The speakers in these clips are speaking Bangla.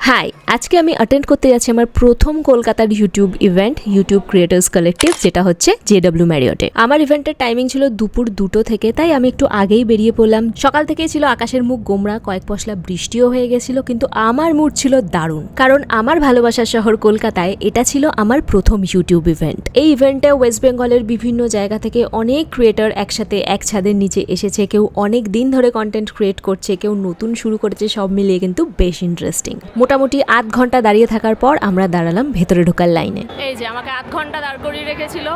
হাই, আজকে আমি অ্যাটেন্ড করতে যাচ্ছি আমার প্রথম কলকাতার YouTube event, YouTube creators collective, যেটা হচ্ছে জেডব্লিউ ম্যারিয়টে। আমার ইভেন্টের টাইমিং ছিল দুপুর 2টো থেকে, তাই আমি একটু আগেই বেরিয়ে পড়লাম। সকাল থেকেই ছিল আকাশের মুখ গোমড়া, কয়েক পশলা বৃষ্টিও হয়ে গেছিল, কিন্তু আমার মুড ছিল দারুণ, কারণ আমার ভালোবাসার শহর কলকাতায় এটা ছিল আমার প্রথম ইউটিউব ইভেন্ট। এই ইভেন্টে ওয়েস্ট বেঙ্গলের বিভিন্ন জায়গা থেকে অনেক ক্রিয়েটার একসাথে এক ছাদের নিচে এসেছে। কেউ অনেক দিন ধরে কন্টেন্ট ক্রিয়েট করছে, কেউ নতুন শুরু করেছে, সব মিলিয়ে কিন্তু বেশ ইন্টারেস্টিং। মোটামুটি আধ ঘন্টা দাঁড়িয়ে থাকার পর আমরা দাঁড়ালাম ভেতরে ঢোকার লাইনে। এই যে আমাকে আধ ঘন্টা দাঁড় করিয়ে রেখেছিল।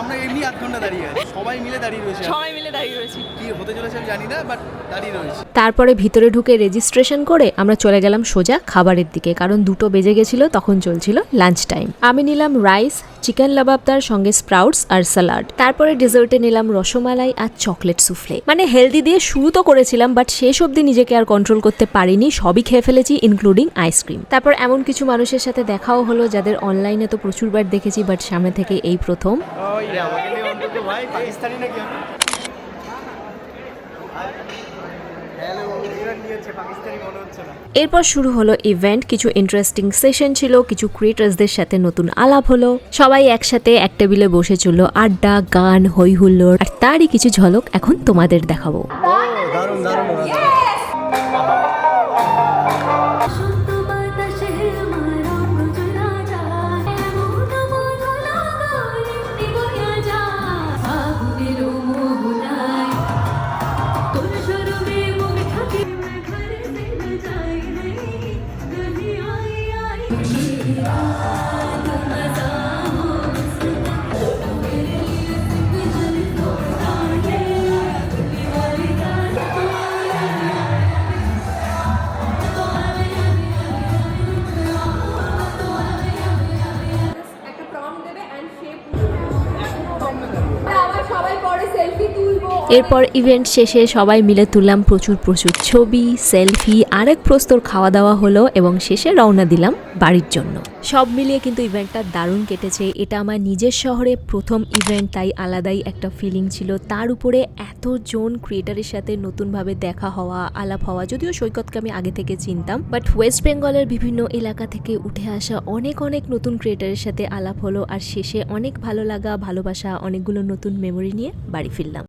আমরা এমনি আধ ঘন্টা দাঁড়িয়ে আছি, সবাই মিলে দাঁড়িয়ে রয়েছি। কি হতে চলেছে আমি জানি না, বাট দাঁড়িয়ে রয়েছি। তারপরে ভিতরে ঢুকে রেজিস্ট্রেশন করে আমরা চলে গেলাম সোজা খাবারের দিকে, কারণ 2টো বেজে গেছিল, তখন চলছিল লাঞ্চ টাইম। আমি নিলাম রাইস, চিকেন লাবাবদার সঙ্গে স্প্রাউটস আর স্যালাড। তারপরে ডেজার্টে নিলাম রসমালাই আর চকলেট সুফলে। মানে হেলদি দিয়ে শুরু তো করেছিলাম, বাট শেষ অবধি নিজেকে আর কন্ট্রোল করতে পারিনি, সবই খেয়ে ফেলেছি, ইনক্লুডিং আইসক্রিম। তারপর এমন কিছু মানুষের সাথে দেখাও হলো যাদের অনলাইনে তো প্রচুরবার দেখেছি, বাট সামনে থেকে এই প্রথম। এরপর শুরু হলো ইভেন্ট। কিছু ইন্টারেস্টিং সেশন ছিল, কিছু ক্রিয়েটার্সদের সাথে নতুন আলাপ হলো। সবাই একসাথে এক টেবিলে বসে চললো আড্ডা, গান, হই হুল্লোড়, আর তারই কিছু ঝলক এখন তোমাদের দেখাবো। এরপর ইভেন্ট শেষে সবাই মিলে তুললাম প্রচুর ছবি, সেলফি, আরেক প্রস্তর খাওয়া দাওয়া হলো এবং শেষে রওনা দিলাম বাড়ির জন্য। সব মিলিয়ে কিন্তু ইভেন্টটা দারুণ কেটেছে। এটা আমার নিজের শহরে প্রথম ইভেন্ট, তাই আলাদাই একটা ফিলিং ছিল। তার উপরে এতজন ক্রিয়েটারের সাথে নতুনভাবে দেখা হওয়া, আলাপ হওয়া। যদিও সৈকতকে আমি আগে থেকে চিনতাম, বাট ওয়েস্ট বেঙ্গলের বিভিন্ন এলাকা থেকে উঠে আসা অনেক নতুন ক্রিয়েটারের সাথে আলাপ হলো, আর শেষে অনেক ভালো লাগা, ভালোবাসা, অনেকগুলো নতুন মেমোরি নিয়ে বাড়ি ফিরলাম।